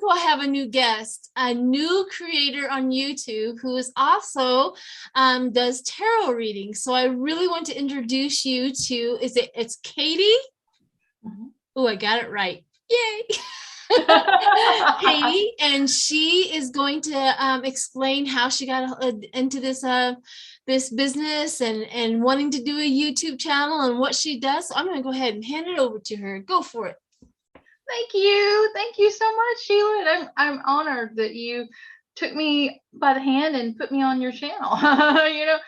who I have a new guest, a new creator on YouTube who is also does tarot readings. So I really want to introduce you to, it's Katie? Mm-hmm. Oh, I got it right. Yay. Katie, and she is going to explain how she got into this business and wanting to do a YouTube channel and what she does. So I'm going to go ahead and hand it over to her. Go for it. Thank you so much, Sheila. And I'm honored that you took me by the hand and put me on your channel. You know,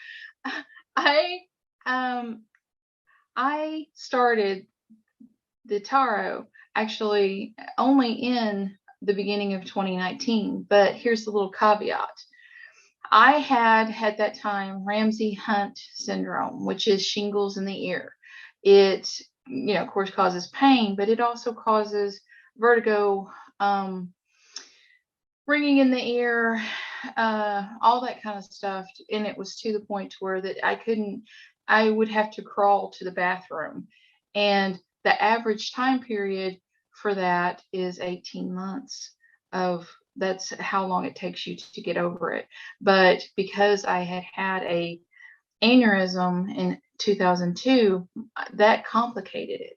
I started the tarot actually only in the beginning of 2019, but here's the little caveat. I had at that time Ramsay-Hunt syndrome, which is shingles in the ear. It, you know, of course, causes pain, but it also causes vertigo, ringing in the ear, all that kind of stuff. And it was to the point where that I would have to crawl to the bathroom. And the average time period for that is 18 months that's how long it takes you to get over it. But because I had a aneurysm in 2002, that complicated it.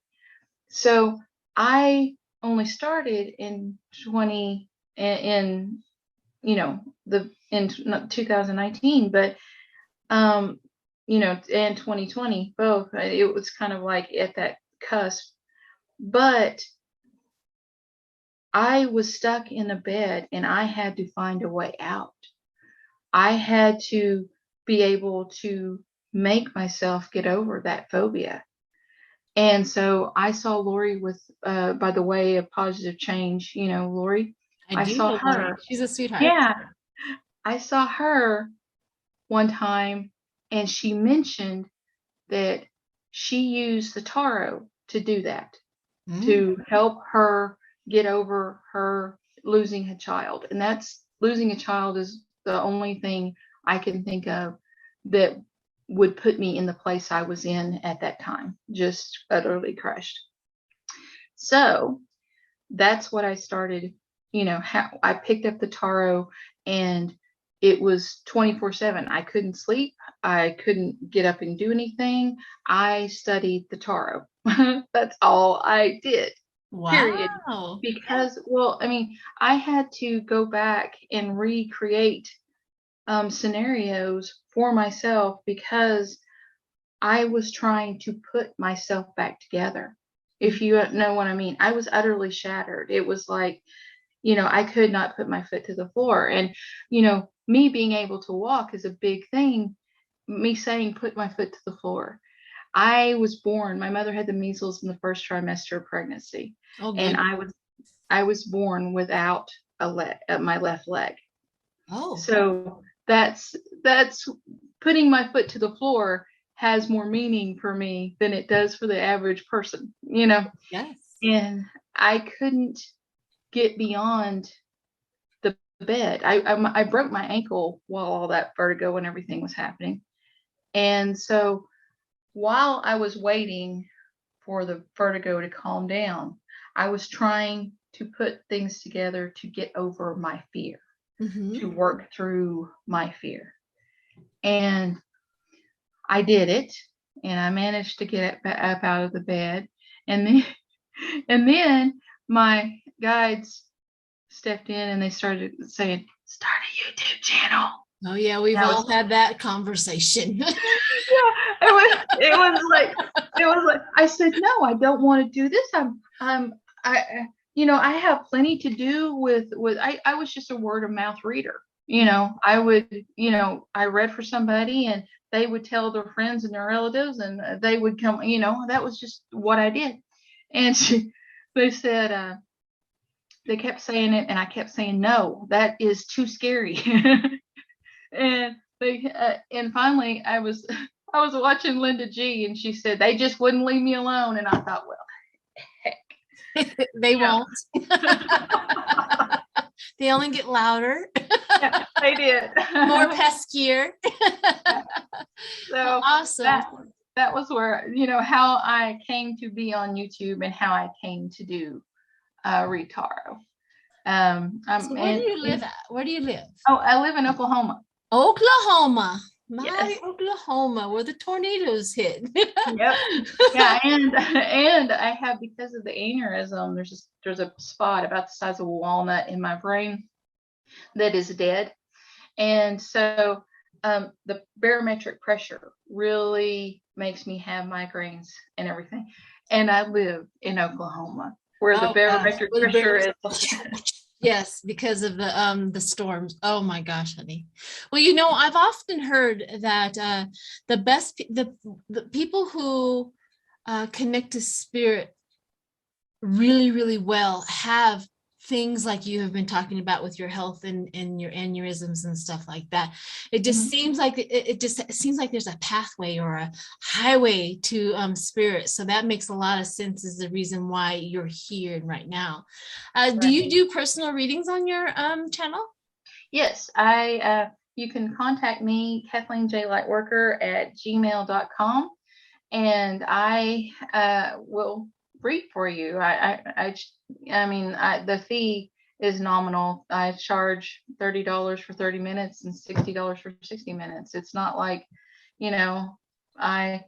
So I only started in 2019, but you know, and 2020 both. It was kind of like at that cusp. But I was stuck in a bed and I had to find a way out. I had to be able to make myself get over that phobia. And so I saw Lori with, by the way of positive change, you know, Lori. I saw her. Lori. She's a sweetheart. Yeah. I saw her one time and she mentioned that she used the tarot to do that, to help her get over her losing a child. And that's losing a child is the only thing I can think of that would put me in the place I was in at that time, just utterly crushed. So that's what I started, you know, how I picked up the tarot, and it was 24/7. I couldn't sleep. I couldn't get up and do anything. I studied the tarot. That's all I did. Wow. Period. Because, well, I mean, I had to go back and recreate scenarios for myself because I was trying to put myself back together. If you know what I mean, I was utterly shattered. It was like, you know, I could not put my foot to the floor. And, you know, me being able to walk is a big thing. Me saying, put my foot to the floor. I was born, my mother had the measles in the first trimester of pregnancy. Oh, and I was born without my left leg. Oh. So that's putting my foot to the floor has more meaning for me than it does for the average person, you know? Yes. And I couldn't get beyond the bed. I broke my ankle while all that vertigo and everything was happening. And so while I was waiting for the vertigo to calm down, I was trying to put things together to get over my fear, to work through my fear. And I did it, and I managed to get up out of the bed. And then my guides stepped in and they started saying, start a YouTube channel. Oh yeah, we've all had that conversation. Yeah, it was like I said, no, I don't want to do this. I have plenty to do with I was just a word of mouth reader. You know, I read for somebody and they would tell their friends and their relatives and they would come, you know, that was just what I did. And they said, they kept saying it and I kept saying, no, that is too scary. And and finally I was watching Linda G and she said, they just wouldn't leave me alone. And I thought, well, heck. They won't. They only get louder. Yeah, they did. More peskier. So awesome. That was where, you know, how I came to be on YouTube and how I came to do read tarot. So where do you live at? Where do you live? Oh, I live in Oklahoma. Oklahoma. My Yes. Oklahoma, where the tornadoes hit. Yep. Yeah, and I have, because of the aneurysm, there's a spot about the size of a walnut in my brain that is dead. And so the barometric pressure really makes me have migraines and everything. And I live in Oklahoma, where the barometric pressure is. Yes, because of the storms. Oh my gosh, honey. Well, you know, I've often heard that the people who connect to spirit really, really well have things like you have been talking about with your health and your aneurysms and stuff like that. It just seems like it just seems like there's a pathway or a highway to spirit. So that makes a lot of sense, is the reason why you're here right now. Do you do personal readings on your channel? Yes, you can contact me, Kathleen J Lightworker at gmail.com, and I will read for you. I mean, the fee is nominal. I charge $30 for 30 minutes and $60 for 60 minutes. It's not like, you know, I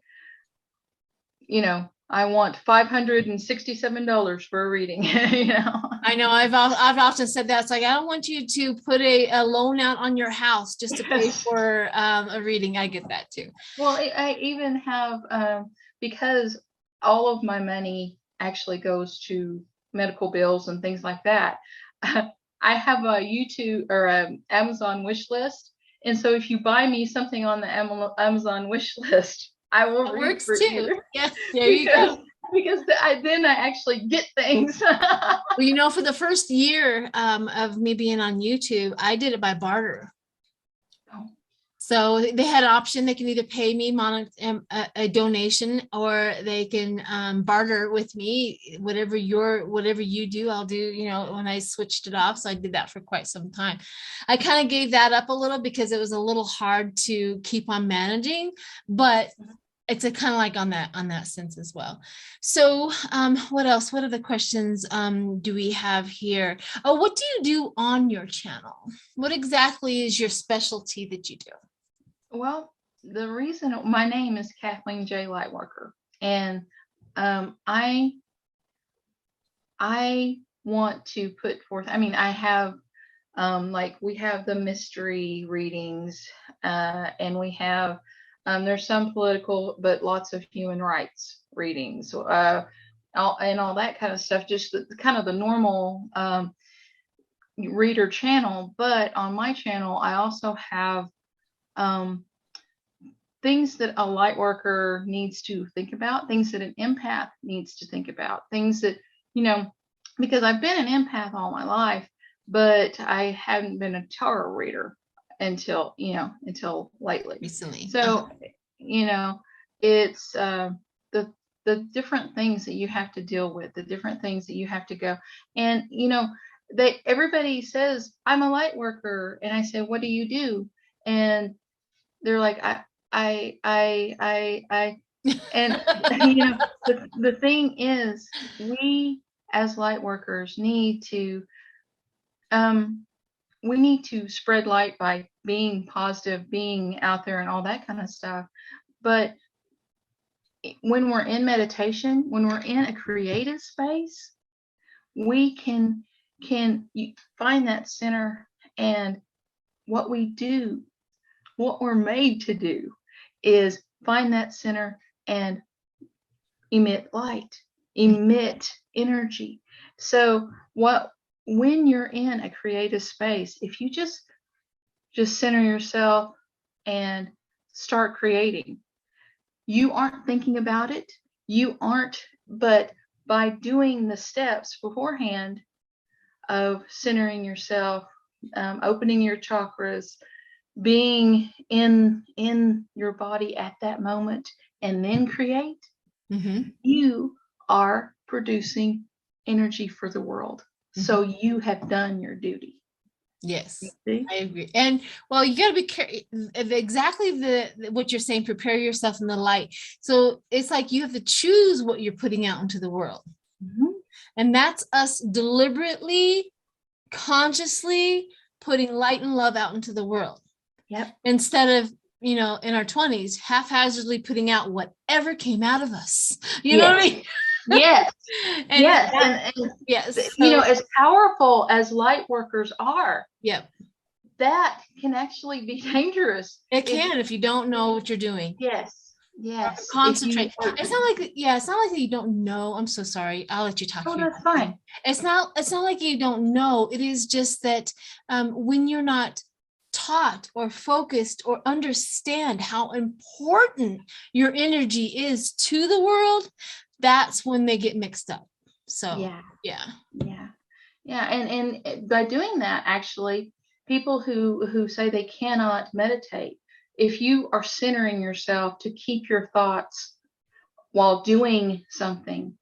want $567 for a reading. I know I've often said that. It's like, I don't want you to put a loan out on your house just to pay for a reading. I get that too. Well, I even have, because all of my money actually goes to medical bills and things like that. I have a YouTube or a Amazon wish list. And so if you buy me something on the Amazon wish list, I will read works for too. you. Yes, there you go. Because then I actually get things. Well, you know, for the first year of me being on YouTube, I did it by barter. So they had an option. They can either pay me a donation, or they can barter with me. Whatever you do, I'll do, you know, when I switched it off. So I did that for quite some time. I kind of gave that up a little because it was a little hard to keep on managing, but it's a kind of like on that sense as well. So what else? What other questions do we have here? Oh, what do you do on your channel? What exactly is your specialty that you do? Well, the reason my name is Kathleen J Lightworker, and I want to put forth, I mean, I have like we have the mystery readings, and we have there's some political, but lots of human rights readings, and all that kind of stuff, just kind of the normal reader channel. But on my channel, I also have things that a light worker needs to think about, things that an empath needs to think about, things that, you know, because I've been an empath all my life, but I haven't been a tarot reader until lately. Recently. So, you know, it's the different things that you have to deal with, the different things that you have to go. And, you know, everybody says, I'm a light worker. And I say, what do you do? And they're like, and you know, the thing is, we as light workers need to spread light by being positive, being out there and all that kind of stuff. But when we're in meditation, when we're in a creative space, we can find that center, and what we're made to do is find that center and emit light, emit energy. So when you're in a creative space, if you just center yourself and start creating, you aren't thinking about it. But by doing the steps beforehand of centering yourself, opening your chakras, being in your body at that moment, and then create, you are producing energy for the world. So you have done your duty. Yes, I agree. And well, you got to be careful. Exactly what you're saying. Prepare yourself in the light. So it's like you have to choose what you're putting out into the world, and that's us deliberately consciously putting light and love out into the world. Yep. Instead of, you know, in our 20s, haphazardly putting out whatever came out of us. You know what I mean? Yes. And yes. and yes. So, you know, as powerful as light workers are, yep, that can actually be dangerous. it can if you don't know what you're doing. Yes. Yes. Concentrate. It's not like, yeah, it's not like you don't know. I'm so sorry. I'll let you talk. Oh, that's fine. It's not like you don't know. It is just that when you're not taught or focused or understand how important your energy is to the world, that's when they get mixed up. So yeah. And by doing that, actually, people who say they cannot meditate, if you are centering yourself to keep your thoughts while doing something,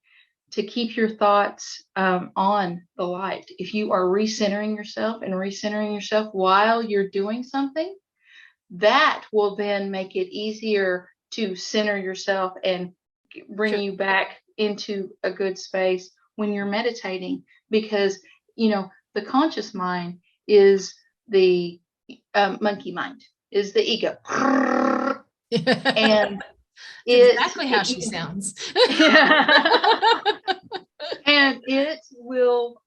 to keep your thoughts on the light, if you are recentering yourself while you're doing something, that will then make it easier to center yourself and bring you back into a good space when you're meditating. Because, you know, the conscious mind is the monkey mind, is the ego. And exactly how she sounds. And it will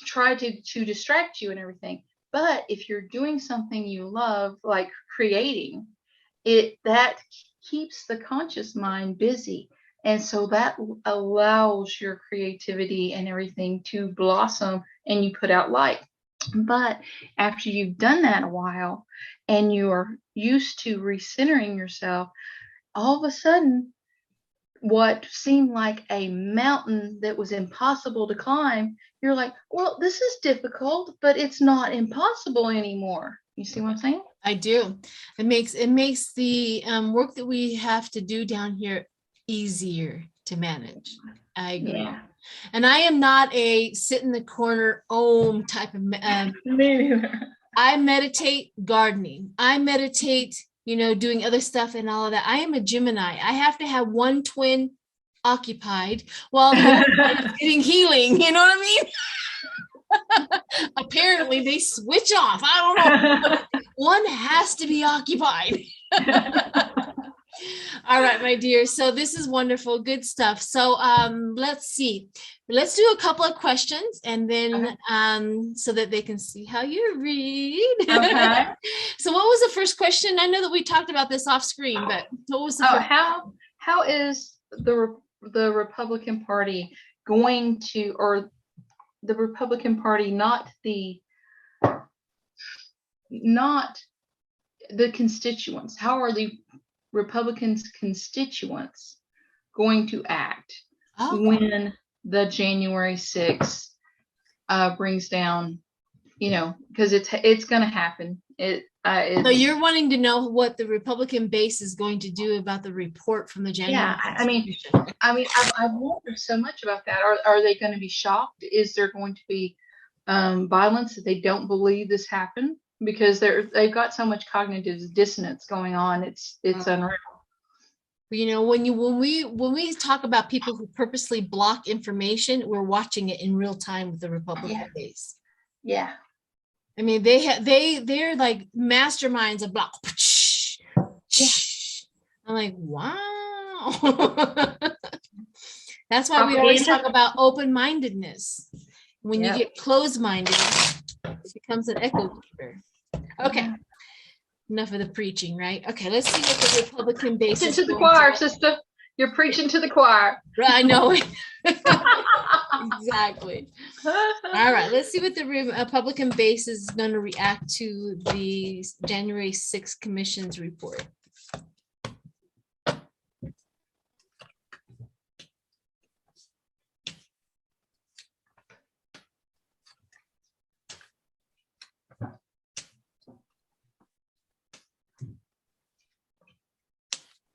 try to distract you and everything. But if you're doing something you love, like creating, that keeps the conscious mind busy. And so that allows your creativity and everything to blossom, and you put out light. But after you've done that a while and you are used to recentering yourself, all of a sudden, what seemed like a mountain that was impossible to climb, you're like, well, this is difficult, but it's not impossible anymore. You see what I'm saying? I do. It makes the work that we have to do down here easier to manage. I agree. Yeah. And I am not a sit in the corner om type of I meditate gardening. I meditate, you know, doing other stuff and all of that. I am a Gemini. I have to have one twin occupied while the other one is getting healing. You know what I mean? Apparently they switch off. I don't know. One has to be occupied. All right, my dear. So this is wonderful. Good stuff. So let's see. Let's do a couple of questions and then so that they can see how you read. Okay. So what was the first question? I know that we talked about this off screen, but what was the first? How is the Republican Party going to, or the Republican Party, not the constituents, how are the Republicans' constituents going to act when the January 6th brings down, you know, because it's going to happen. So you're wanting to know what the Republican base is going to do about the report from the January? Yeah, I mean, I've wondered so much about that. Are they going to be shocked? Is there going to be violence that they don't believe this happened? Because they've got so much cognitive dissonance going on. It's unreal. You know, when we talk about people who purposely block information, we're watching it in real time with the Republican base. Yeah. I mean, they're like masterminds of block. Yeah. I'm like, wow. That's why we always talk about open-mindedness. When you get closed-minded, it becomes an echo chamber. Okay. Enough of the preaching, right? Okay, let's see what the Republican base is. To the choir, sister. You're preaching to the choir. I know. Exactly. All right, let's see what the Republican base is going to react to the January 6th Commission's report.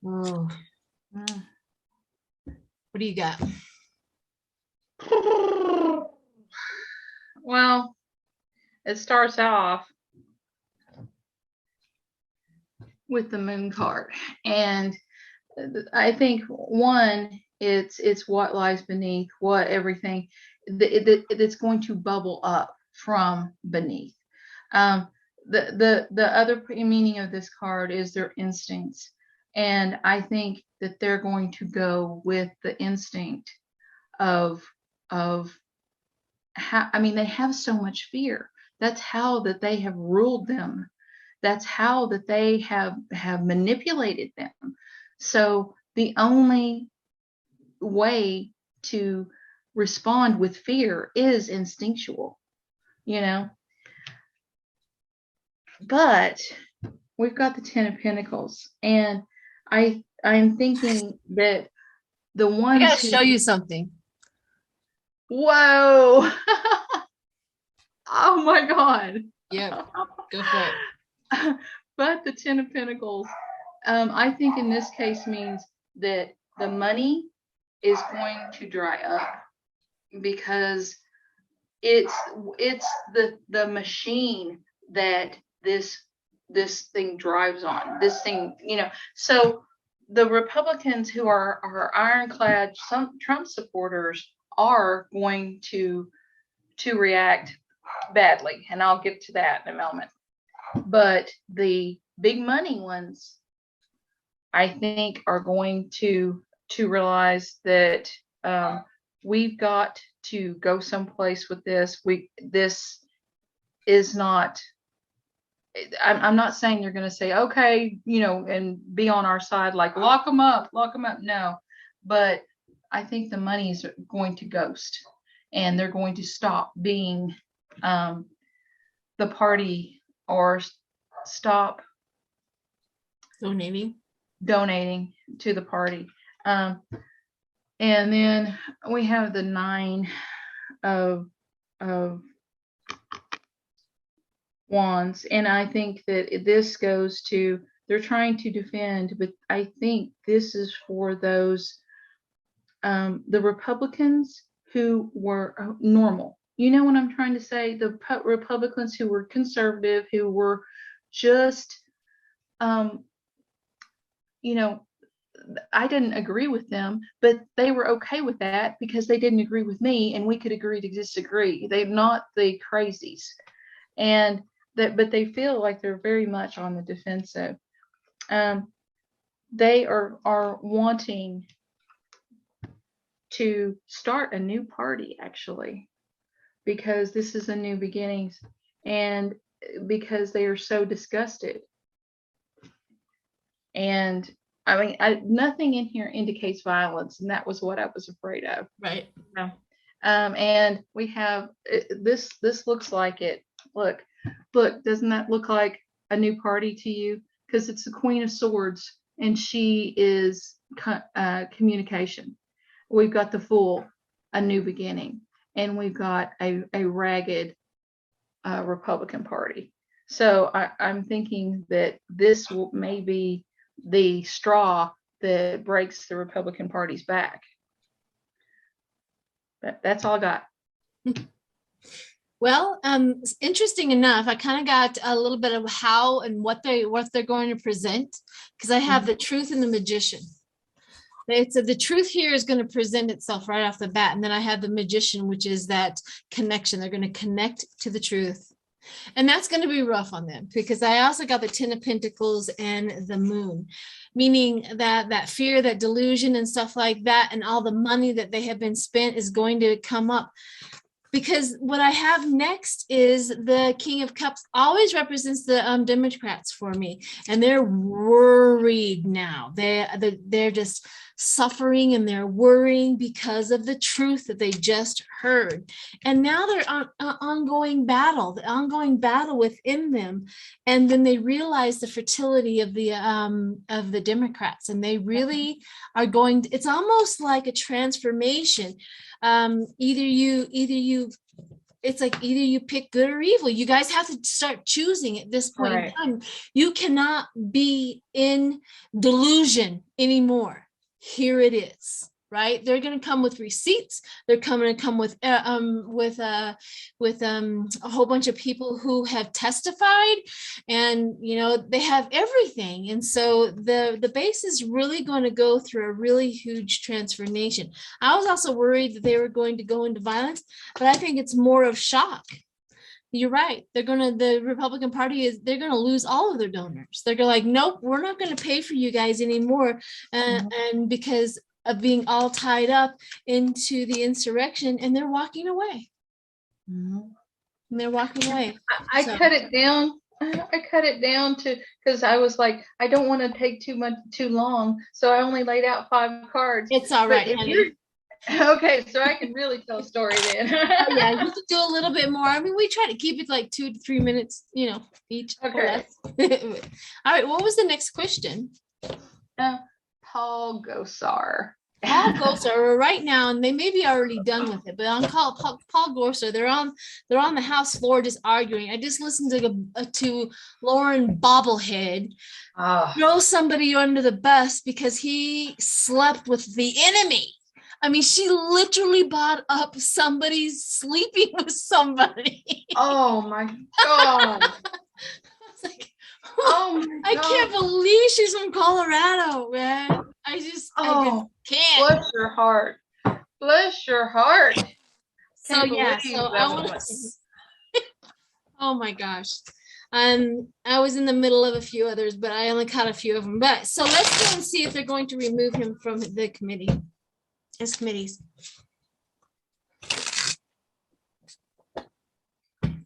Oh. What do you got? Well, it starts off with the moon card, and I think one, it's what lies beneath, what everything. it's going to bubble up from beneath. The other meaning of this card is their instincts. And I think that they're going to go with the instinct of how, I mean, they have so much fear. That's how that they have ruled them. That's how that they have manipulated them. So the only way to respond with fear is instinctual, you know. But we've got the Ten of Pentacles, and I'm thinking that the ones I gotta show you something. Whoa. Oh my God. Yeah, go for it. But the Ten of Pentacles, I think in this case means that the money is going to dry up, because it's the machine that this thing drives on. This thing, you know. So the Republicans who are ironclad Trump supporters are going to react badly, and I'll get to that in a moment. But the big money ones, I think, are going to realize that we've got to go someplace with this. This is not. I'm not saying they're going to say, okay, you know, and be on our side, like lock them up. No, but I think the money is going to ghost, and they're going to stop being the party, or stop donating to the party. And then we have the Nine of Wands, and I think that this goes to, they're trying to defend, but I think this is for those the Republicans who were normal. You know what I'm trying to say? The Republicans who were conservative, who were just, you know, I didn't agree with them, but they were okay with that because they didn't agree with me, and we could agree to disagree. They're not the crazies, and that, but they feel like they're very much on the defensive. They are wanting to start a new party, actually, because this is a new beginnings, and because they are so disgusted. And I mean, nothing in here indicates violence, and that was what I was afraid of. Right. Yeah. And we have this. This looks like it. Look, doesn't that look like a new party to you? Because it's the Queen of Swords, and she is communication. We've got the Fool, a new beginning, and we've got a ragged Republican Party. So I'm thinking that this may be the straw that breaks the Republican Party's back. That's all I got. Well, interesting enough, I kind of got a little bit of how and what they're going to present, because I have the Truth and the Magician. It's the truth here is going to present itself right off the bat, and then I have the Magician, which is that connection. They're going to connect to the truth, and that's going to be rough on them, because I also got the Ten of Pentacles and the Moon, meaning that fear, that delusion and stuff like that, and all the money that they have been spent is going to come up. Because what I have next is the King of Cups, always represents the Democrats for me, and they're worried now. They're just suffering, and they're worrying because of the truth that they just heard. And now they're on an ongoing battle, within them. And then they realize the fertility of the Democrats, and they really are going. It's almost like a transformation. Either you pick good or evil. You guys have to start choosing at this point in time. You cannot be in delusion anymore. Here it is, right? They're going to come with receipts. They're coming to come with a whole bunch of people who have testified, and you know, they have everything. And so the base is really going to go through a really huge transformation. I was also worried that they were going to go into violence, but I think it's more of shock. You're right. The Republican Party they're gonna lose all of their donors. They're gonna like, nope, we're not gonna pay for you guys anymore. And because of being all tied up into the insurrection, and they're walking away. And they're walking away. I cut it down. I cut it down to, because I was like, I don't want to take too long, so I only laid out 5 cards. It's all right, honey. Okay, so I can really tell a story then. Yeah, you could do a little bit more. I mean, we try to keep it like 2 to 3 minutes, you know, each. Okay. All right, what was the next question? Paul Gosar. Paul Gosar right now, and they may be already done with it, but on call Paul Gosar, they're on the House floor just arguing. I just listened to Lauren Bobblehead throw somebody under the bus because he slept with the enemy. I mean, she literally brought up somebody sleeping with somebody. Oh my God. I was like, oh my God. I can't believe she's from Colorado, man. I just can't. Bless your heart. Bless your heart. So yeah, so I want to. Oh my gosh. I was in the middle of a few others, but I only caught a few of them. But so let's go and see if they're going to remove him from the committee. His committees.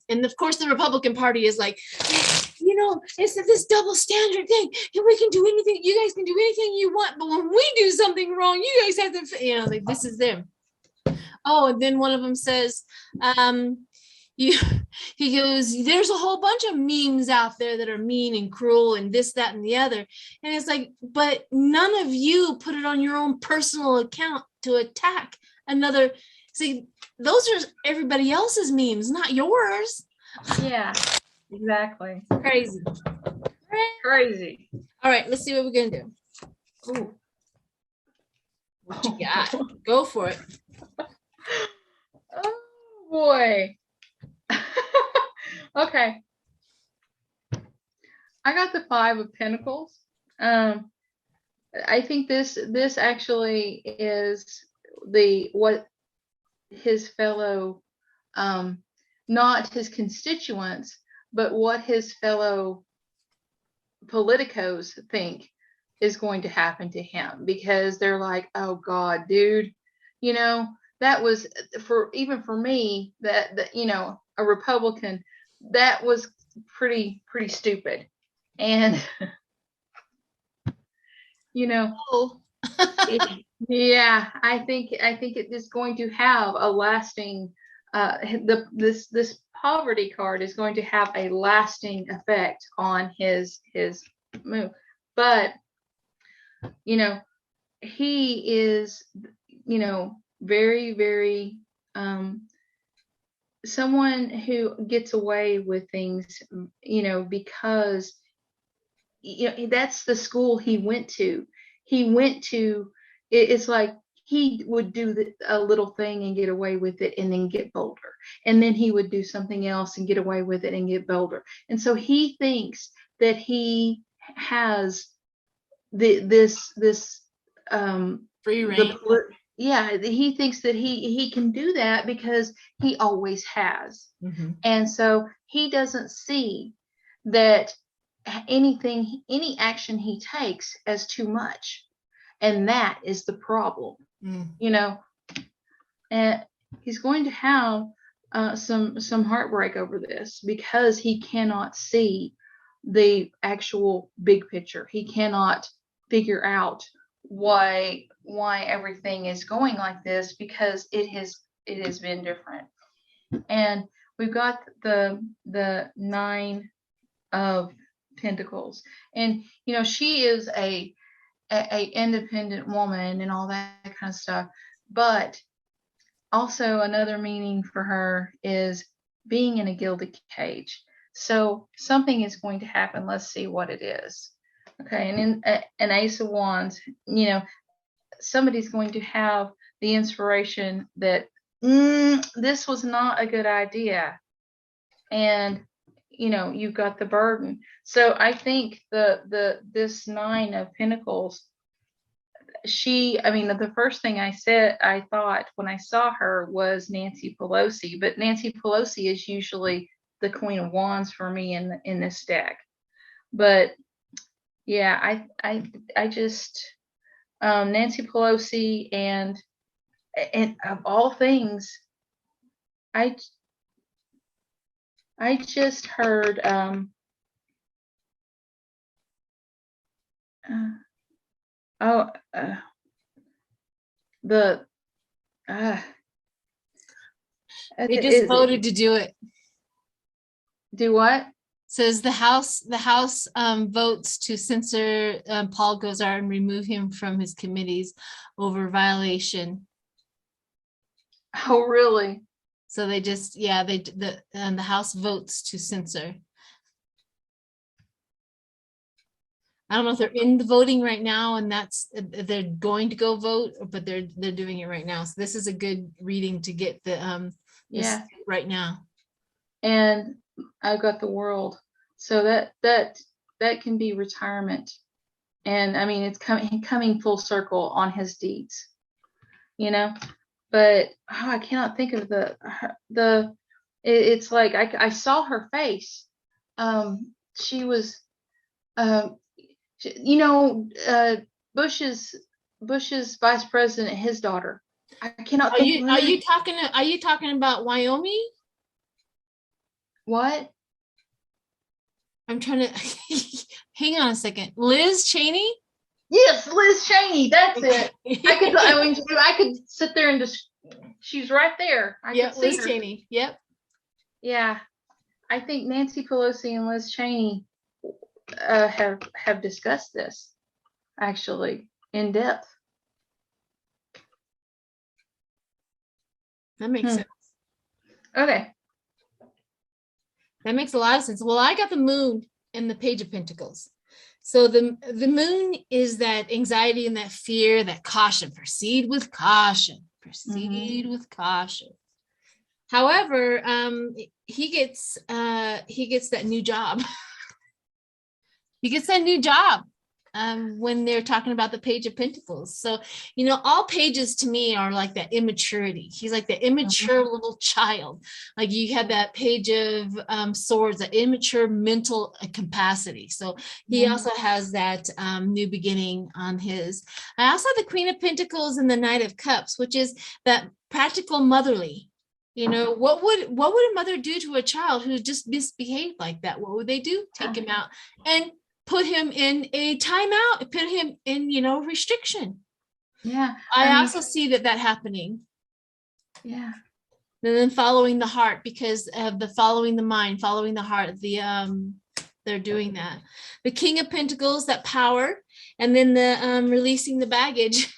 And of course, the Republican Party is like, you know, it's this double standard thing. We can do anything. You guys can do anything you want. But when we do something wrong, you guys have to, you know, like, this is them. Oh, and then one of them says, he goes, there's a whole bunch of memes out there that are mean and cruel and this, that, and the other. And it's like, but none of you put it on your own personal account to attack another. See, those are everybody else's memes, not yours. Yeah, exactly. Crazy. Crazy. All right, let's see what we're going to do. Ooh. What you got? Go for it. Oh, boy. Okay. I got the 5 of Pentacles. I think this actually is what his fellow, not his constituents, but what his fellow politicos think is going to happen to him, because they're like, oh God, dude, you know, that was even for me, that you know, a Republican, that was pretty stupid. And you know, yeah, I think it is going to have a lasting, this poverty card is going to have a lasting effect on his move. But you know, he is, you know, very someone who gets away with things, you know, because you know, that's the school he went to. It's like he would do a little thing and get away with it and then get bolder. And then he would do something else and get away with it and get bolder. And so he thinks that he has this free reign. Yeah, he thinks that he can do that because he always has. Mm-hmm. And so he doesn't see that any action he takes as too much. And that is the problem. You know, and he's going to have some heartbreak over this, because he cannot see the actual big picture. He cannot figure out why everything is going like this, because it has been different. And we've got the 9 of Pentacles, and you know, she is a independent woman and all that kind of stuff, but also another meaning for her is being in a gilded cage. So something is going to happen. Let's see what it is. Okay, and in an Ace of Wands, you know, somebody's going to have the inspiration that this was not a good idea, and you've got the burden. So I think this Nine of Pentacles, the first thing I thought when I saw her was Nancy Pelosi, but Nancy Pelosi is usually the Queen of Wands for me in this deck. But yeah, I just Nancy Pelosi, and of all things, I just heard the They just voted to do it. Do what? Says the House votes to censor Paul Gosar and remove him from his committees over violation. Oh, really? So they just, the House votes to censor. I don't know if they're in the voting right now, and they're going to go vote, but they're doing it right now. So this is a good reading to get the right now. And I've got the World, so that can be retirement, and I mean it's coming full circle on his deeds, But I cannot think of it's like I saw her face. She was, Bush's vice president, his daughter. I cannot think. Are you talking about Wyoming? What? I'm trying to hang on a second. Liz Cheney? Yes, Liz Cheney. That's it. I could sit there and just. She's right there. Yeah, Liz Cheney. Yep. Yeah, I think Nancy Pelosi and Liz Cheney have discussed this actually in depth. That makes sense. Okay. That makes a lot of sense. Well, I got the Moon and the Page of Pentacles. So the Moon is that anxiety and that fear, that caution. Proceed with caution. Proceed with caution. However, he gets that new job. He gets that new job when they're talking about the Page of Pentacles. So, all pages to me are like that immaturity. He's like the immature little child. Like you had that Page of Swords, that immature mental capacity. So he also has that new beginning on his. I also have the Queen of Pentacles and the Knight of Cups, which is that practical motherly. What would a mother do to a child who just misbehaved like that? What would they do? Take him out and put him in a timeout, put him in, restriction. Yeah. I also see that happening. Yeah. And then following the heart, because of the following the mind, following the heart, they're doing that. The King of Pentacles, that power, and then the releasing the baggage.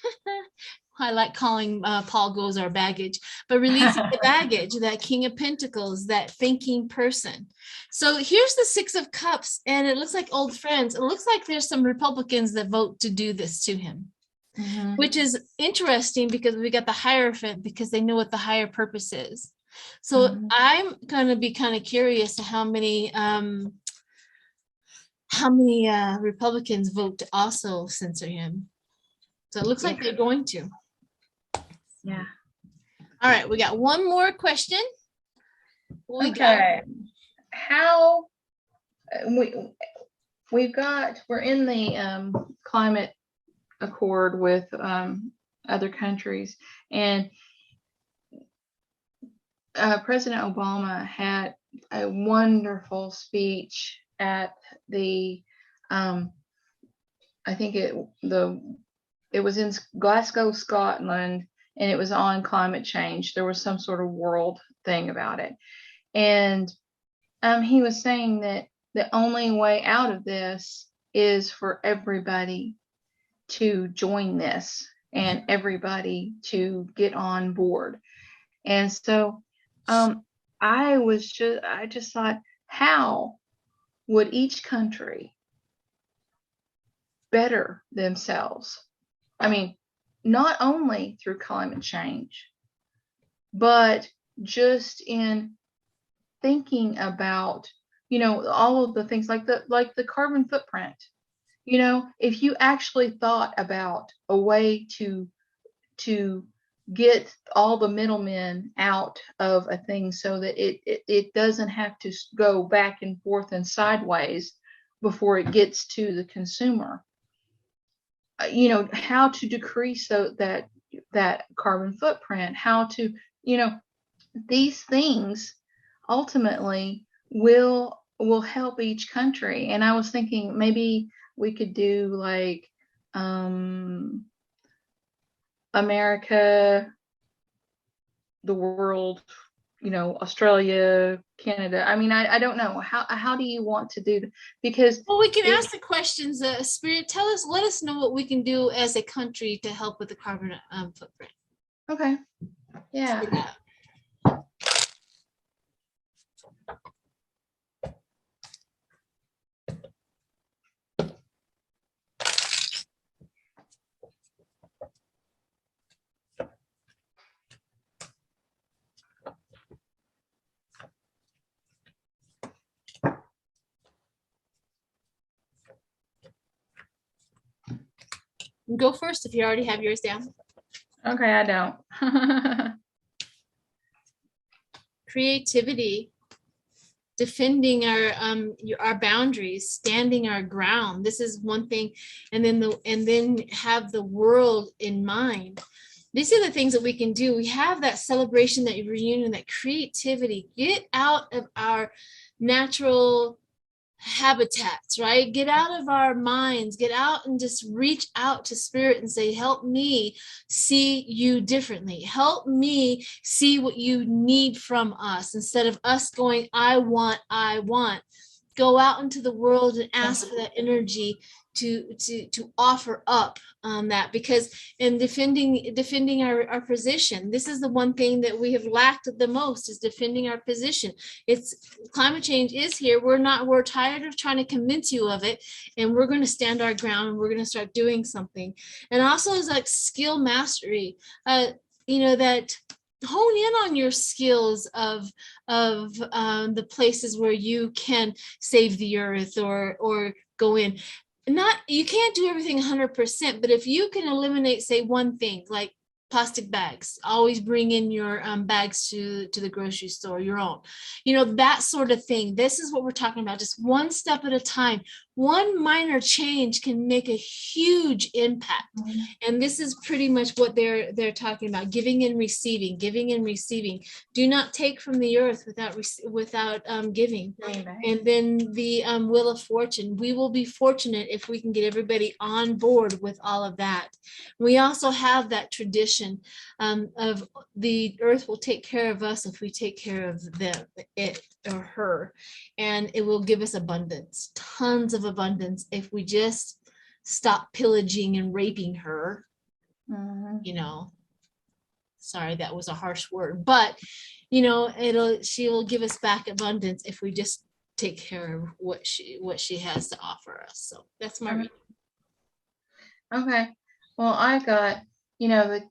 I like calling Paul Gosar baggage, but releasing the baggage, that King of Pentacles, that thinking person. So here's the Six of Cups, and it looks like old friends. It looks like there's some Republicans that vote to do this to him, which is interesting because we got the Hierophant, because they know what the higher purpose is. So I'm going to be kind of curious to how many Republicans vote to also censor him. So it looks like they're going to. Yeah. All right, we got one more question. We're in the climate accord with other countries, and President Obama had a wonderful speech at the I think it was in Glasgow, Scotland, and it was on climate change. There was some sort of world thing about it. And he was saying that the only way out of this is for everybody to join this and everybody to get on board. And so I just thought, how would each country better themselves? I mean, not only through climate change, but just in thinking about, all of the things like the carbon footprint. If you actually thought about a way to get all the middlemen out of a thing so that it doesn't have to go back and forth and sideways before it gets to the consumer, how to decrease that carbon footprint, how to, these things ultimately will help each country. And I was thinking maybe we could do like America, the world, Australia, Canada. I mean, I don't know. How do you want to do that? Because well, we can ask the questions. Spirit, let us know what we can do as a country to help with the carbon footprint. Okay. Yeah. Go first if you already have yours down. Okay, I don't. Creativity, defending our boundaries, standing our ground. This is one thing, and then have the world in mind. These are the things that we can do. We have that celebration, that reunion, that creativity. Get out of our natural habitats, right? Get out of our minds, get out and just reach out to spirit and say, help me see you differently. Help me see what you need from us, instead of us going, I want. Go out into the world and ask for that energy to offer up that, because in defending our position, this is the one thing that we have lacked the most, is defending our position. It's climate change is here. We're tired of trying to convince you of it, and we're going to stand our ground, and we're going to start doing something. And also is like skill mastery, that hone in on your skills of the places where you can save the earth or go in. You can't do everything 100%, but if you can eliminate, say, one thing, like plastic bags, always bring in your bags to the grocery store, your own, that sort of thing. This is what we're talking about, just one step at a time. One minor change can make a huge impact. Mm-hmm. And this is pretty much what they're talking about: giving and receiving, giving and receiving. Do not take from the earth without giving. Amen. And then the wheel of fortune. We will be fortunate if we can get everybody on board with all of that. We also have that tradition of the earth will take care of us if we take care of it or her, and it will give us abundance, tons of abundance, if we just stop pillaging and raping her. Mm-hmm. Sorry, that was a harsh word, but she will give us back abundance if we just take care of what she has to offer us. So that's my reading. Okay, well, I got the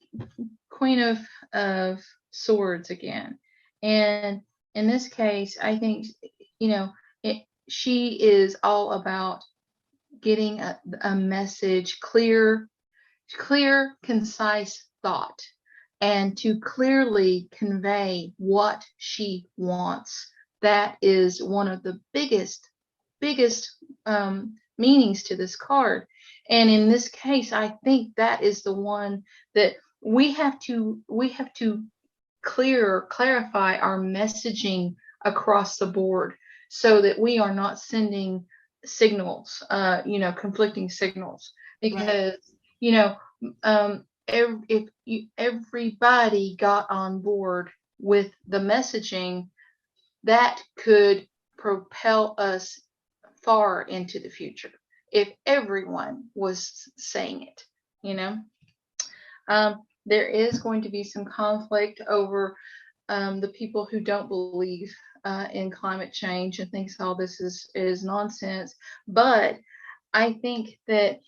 Queen of Swords again, and in this case, I think she is all about getting a message, clear, concise thought, and to clearly convey what she wants. That is one of the biggest meanings to this card. And in this case, I think that is the one that we have to clarify our messaging across the board, so that we are not sending signals, conflicting signals, because right. If everybody got on board with the messaging, that could propel us far into the future. If everyone was saying it, there is going to be some conflict over the people who don't believe in climate change and thinks all this is nonsense. But I think that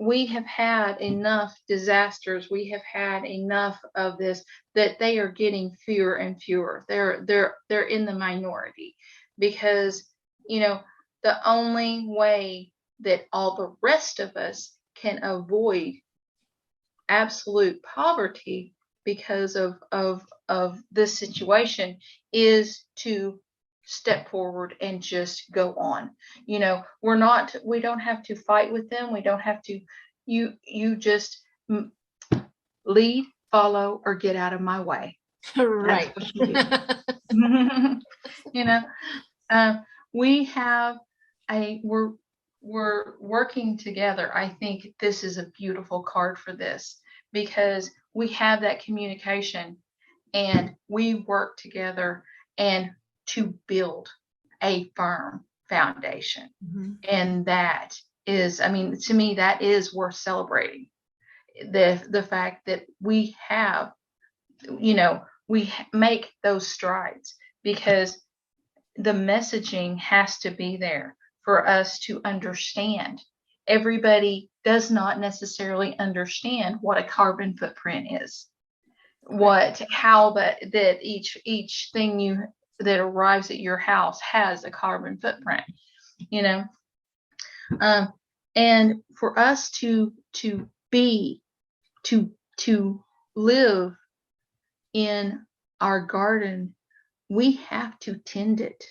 we have had enough disasters. We have had enough of this, that they are getting fewer and fewer. They're in the minority, because, you know, the only way that all the rest of us can avoid absolute poverty because of this situation is to step forward and just go on. You know, we don't have to fight with them. We don't have to, you just lead, follow, or get out of my way. Right. That's what you do. You know, we have we're working together. I think this is a beautiful card for this, because we have that communication and we work together and to build a firm foundation. Mm-hmm. And that is, I mean, to me, that is worth celebrating. The fact that we have, you know, we make those strides, because the messaging has to be there for us to understand. Everybody does not necessarily understand what a carbon footprint is, how that each thing that arrives at your house has a carbon footprint, you know. And for us to live in our garden, we have to tend it.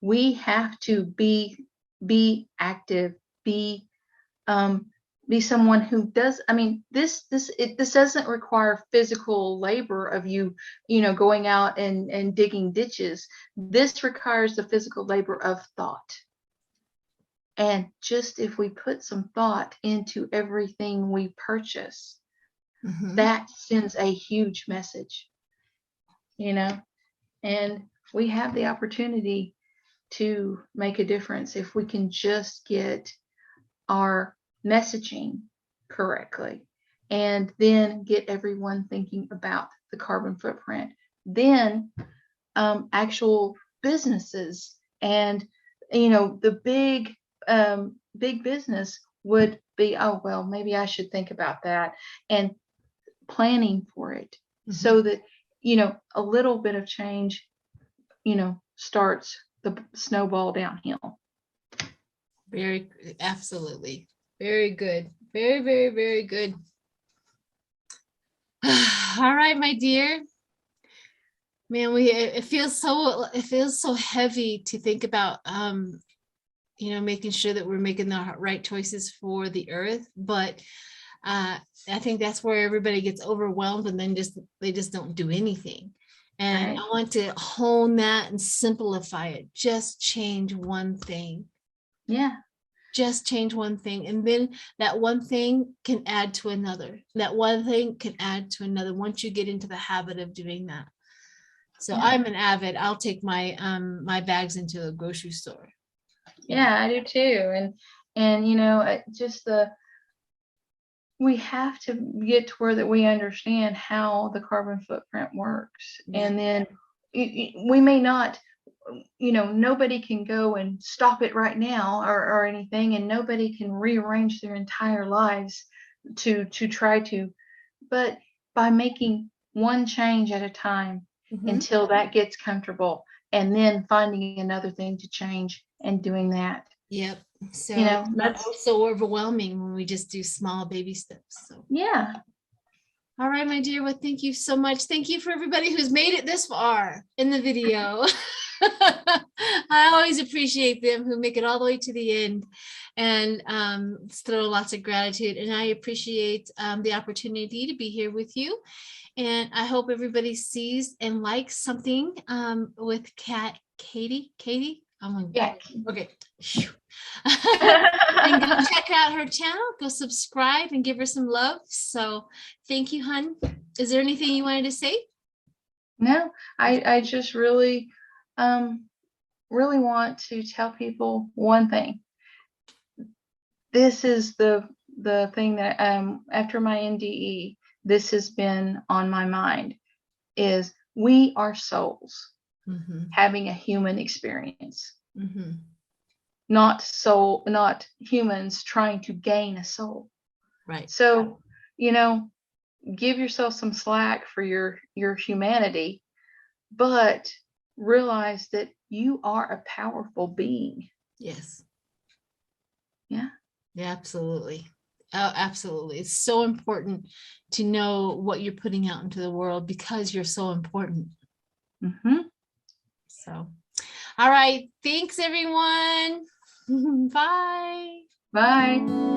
We have to be active, be someone who does. I mean, this doesn't require physical labor of you know, going out and digging ditches. This requires the physical labor of thought. And just if we put some thought into everything we purchase, Mm-hmm. that sends a huge message, you know. And we have the opportunity to make a difference if we can just get our messaging correctly, and then get everyone thinking about the carbon footprint. Then actual businesses and, you know, the big business would be, oh, well, maybe I should think about that, and planning for it. Mm-hmm. So that, you know, a little bit of change, you know, starts the snowball downhill. Absolutely. Very good. Very, very, very good. All right, my dear. Man, it feels so heavy to think about, you know, making sure that we're making the right choices for the earth. But I think that's where everybody gets overwhelmed, and then they just don't do anything. And right. I want to hone that and simplify it. Just change one thing. Yeah. Just change one thing. And then that one thing can add to another. That one thing can add to another once you get into the habit of doing that. So yeah. I'm an avid. I'll take my my bags into a grocery store. Yeah, I do too. And you know, just we have to get to where that we understand how the carbon footprint works. Yeah. And then we may not, you know, nobody can go and stop it right now or anything, and nobody can rearrange their entire lives to try to, but by making one change at a time, mm-hmm. until that gets comfortable, and then finding another thing to change and doing that. Yep. So, you know, that's so overwhelming when we just do small baby steps. So yeah. All right, my dear. Well, thank you so much. Thank you for everybody who's made it this far in the video. I always appreciate them who make it all the way to the end, and throw lots of gratitude. And I appreciate the opportunity to be here with you. And I hope everybody sees and likes something with Katie. Yeah. Okay. And go check out her channel, go subscribe and give her some love. So thank you, hun. Is there anything you wanted to say? No, I just really want to tell people one thing. This is the thing that after my NDE, this has been on my mind, is we are souls, mm-hmm. having a human experience. Mm-hmm. Not humans trying to gain a soul. Right. So, give yourself some slack for your humanity, but realize that you are a powerful being. Yes. Yeah. Yeah, absolutely. Oh, absolutely. It's so important to know what you're putting out into the world because you're so important. Mm-hmm. So, all right. Thanks, everyone. Bye. Bye.